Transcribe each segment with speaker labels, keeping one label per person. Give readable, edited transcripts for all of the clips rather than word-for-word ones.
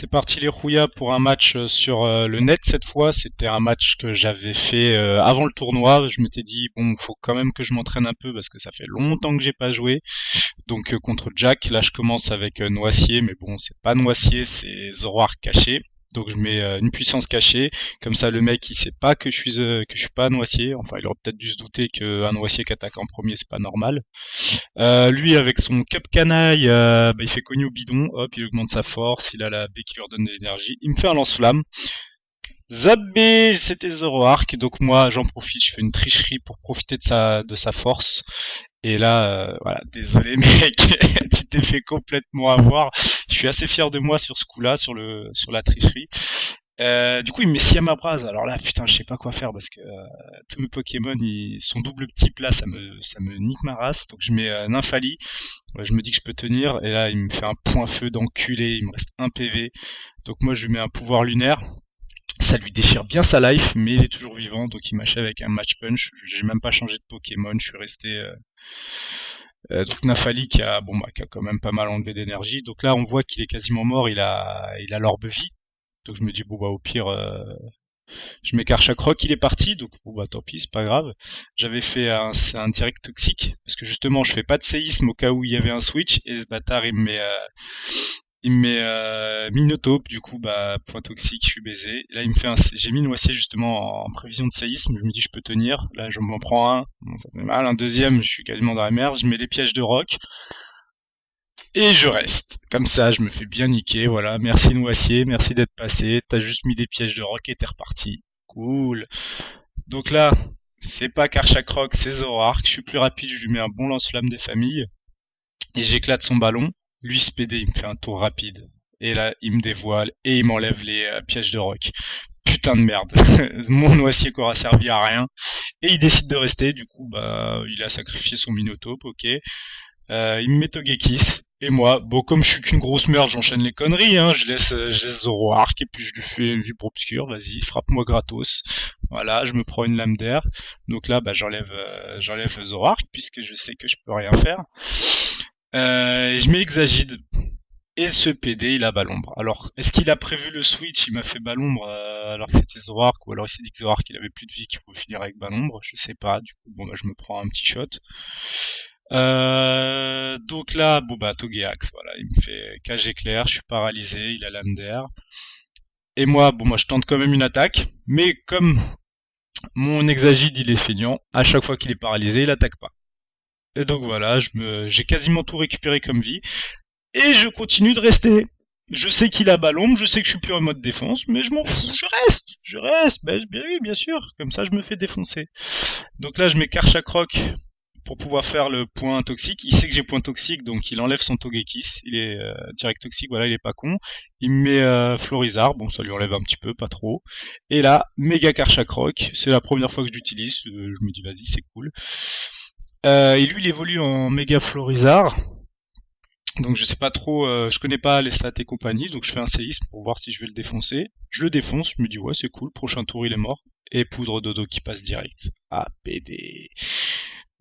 Speaker 1: C'est parti les rouillas pour un match sur le net cette fois. C'était un match que j'avais fait avant le tournoi. Je m'étais dit bon, faut quand même que je m'entraîne un peu parce que ça fait longtemps que j'ai pas joué. Donc contre Jack, là je commence avec Noicier, mais bon c'est pas Noicier, c'est Zoroark caché. Donc je mets une puissance cachée, comme ça le mec il sait pas que je suis pas un Noicier. Enfin il aurait peut-être dû se douter qu'un Noicier qui attaque en premier c'est pas normal. Lui, avec son Cup Canaille, il fait cogner au bidon, hop, il augmente sa force, il a la baie qui lui redonne de l'énergie, il me fait un lance-flamme. Zabé, c'était Zoroark, donc moi j'en profite, je fais une tricherie pour profiter de sa force. Et là, voilà, désolé mec, tu t'es fait complètement avoir. Je suis assez fier de moi sur ce coup-là, sur la tricherie. Du coup, il me met Siamabras. Alors là, putain, je sais pas quoi faire parce que tous mes Pokémon, sont double type là, ça me nique ma race. Donc je mets Nymphali. Ouais, je me dis que je peux tenir. Et là, il me fait un point feu d'enculé. Il me reste un PV. Donc moi, je lui mets un pouvoir lunaire. Ça lui déchire bien sa life, mais il est toujours vivant. Donc il m'achève avec un match punch. J'ai même pas changé de Pokémon. Je suis resté. Donc Nymphali qui a quand même pas mal enlevé d'énergie. Donc là, on voit qu'il est quasiment mort. Il a l'orbe vie. Donc je me dis bon bah au pire je m'écarte chaque rock, il est parti, donc bon bah tant pis, c'est pas grave. J'avais fait un direct toxique, parce que justement je fais pas de séisme au cas où il y avait un switch, et ce bâtard il me met Minotape, du coup bah point toxique, je suis baisé. Et là il me fait j'ai mis Noicier justement en prévision de séisme, je me dis je peux tenir, là je m'en prends un, bon, ça fait mal, un deuxième, je suis quasiment dans la merde, je mets les pièges de rock, et je reste. Comme ça, je me fais bien niquer, voilà. Merci Noicier, merci d'être passé. T'as juste mis des pièges de rock et t'es reparti. Cool. Donc là, c'est pas Karchak Rock, c'est Zoroark. Je suis plus rapide, je lui mets un bon lance-flamme des familles. Et j'éclate son ballon. Lui, Spédé, il me fait un tour rapide. Et là, il me dévoile et il m'enlève les pièges de rock. Putain de merde. Mon Noicier qui aura servi à rien. Et il décide de rester, du coup, bah, il a sacrifié son Minotape, ok. Il me met Togekiss. Et moi, bon, comme je suis qu'une grosse merde, j'enchaîne les conneries, hein. Je laisse Zoroark et puis je lui fais une vibre obscure. Vas-y, frappe-moi gratos. Voilà, je me prends une lame d'air. Donc là, bah, j'enlève Zoroark puisque je sais que je peux rien faire. Et je mets Exagide. Et ce PD, il a Balombre. Alors, est-ce qu'il a prévu le switch? Il m'a fait Balombre alors que c'était Zoroark, ou alors il s'est dit que Zoroark il avait plus de vie qu'il pouvait finir avec Balombre. Je sais pas. Du coup, bon, bah, je me prends un petit shot. Donc là, bon bah Togeax, voilà, il me fait cage éclair, je suis paralysé, il a l'âme d'air. Et moi, bon moi je tente quand même une attaque, mais comme mon Exagide il est feignant, à chaque fois qu'il est paralysé, il attaque pas. Et donc voilà, j'ai quasiment tout récupéré comme vie, et je continue de rester. Je sais qu'il a Ballon, je sais que je suis plus en mode défense, mais je m'en fous, je reste, bien oui, bien sûr, comme ça je me fais défoncer. Donc là je mets Karchakroc pour pouvoir faire le point toxique. Il sait que j'ai point toxique, donc il enlève son Togekiss. Il est direct toxique, voilà, il est pas con. Il me met Florizard, bon ça lui enlève un petit peu, pas trop. Et là, méga Karchakroc, c'est la première fois que je l'utilise, je me dis vas-y c'est cool. Et lui il évolue en méga Florizard. Donc je sais pas trop, je connais pas les stats et compagnie, donc je fais un séisme pour voir si je vais le défoncer. Je le défonce, je me dis ouais c'est cool, prochain tour il est mort. Et poudre dodo qui passe direct. Ah PD.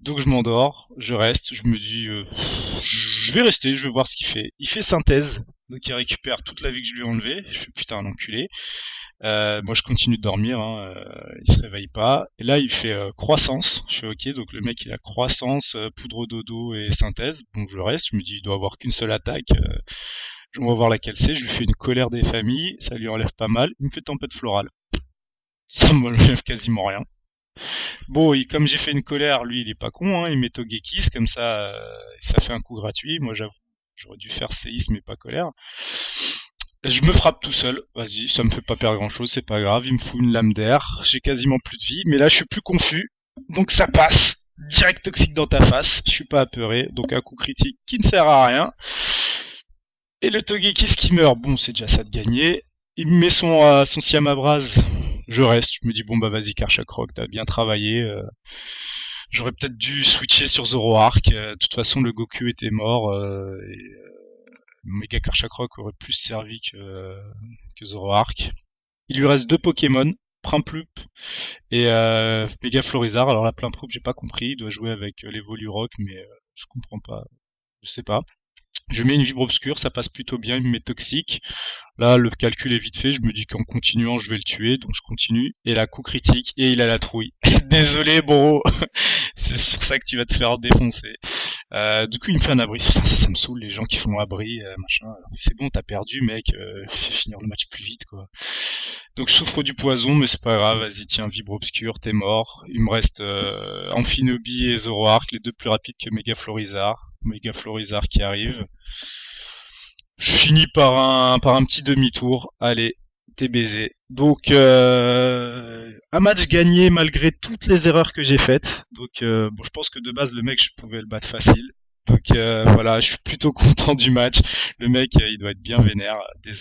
Speaker 1: Donc je m'endors, je reste, je me dis je vais rester, je vais voir ce qu'il fait. Il fait synthèse, donc il récupère toute la vie que je lui ai enlevée. Je fais putain un enculé. Moi je continue de dormir, hein, il se réveille pas. Et là il fait croissance, je fais ok, donc le mec il a croissance, poudre dodo et synthèse. Bon je reste, je me dis il doit avoir qu'une seule attaque. On va voir laquelle c'est, je lui fais une colère des familles, ça lui enlève pas mal. Il me fait tempête florale. Ça m'enlève quasiment rien. Bon, comme j'ai fait une colère, lui il est pas con, hein, il met Togekiss, comme ça fait un coup gratuit. Moi j'avoue, j'aurais dû faire séisme mais pas colère. Je me frappe tout seul, vas-y, ça me fait pas perdre grand chose, c'est pas grave, il me fout une lame d'air, j'ai quasiment plus de vie, mais là je suis plus confus, donc ça passe. Direct toxique dans ta face, je suis pas apeuré, donc un coup critique qui ne sert à rien. Et le Togekiss qui meurt, bon c'est déjà ça de gagner. Il me met son Siamabras, je reste, je me dis bon bah vas-y Karchakroc, t'as bien travaillé. J'aurais peut-être dû switcher sur Zoroark, de toute façon le Goku était mort, et Mega Karchakroc aurait plus servi que Zoroark. Il lui reste deux Pokémon, Primplup et Mega Florizard. Alors là Primplup j'ai pas compris, il doit jouer avec les Rock, mais je comprends pas, je sais pas. Je mets une vibre obscure, ça passe plutôt bien, il me met toxique. Là, le calcul est vite fait, je me dis qu'en continuant, je vais le tuer, donc je continue. Et là, coup critique, et il a la trouille. Désolé, bro, c'est sur ça que tu vas te faire défoncer. Du coup, il me fait un abri. Ça me saoule, les gens qui font abri, machin. C'est bon, t'as perdu, mec, fais finir le match plus vite, quoi. Donc je souffre du poison, mais c'est pas grave, vas-y, tiens, vibre obscure, t'es mort. Il me reste Amphinobi et Zoroark, les deux plus rapides que Megaflorizard. Megaflorizard qui arrive. Je finis par un petit demi-tour. Allez, t'es baisé. Donc un match gagné malgré toutes les erreurs que j'ai faites. Donc bon, je pense que de base le mec je pouvais le battre facile. Donc voilà, je suis plutôt content du match. Le mec il doit être bien vénère. Désolé.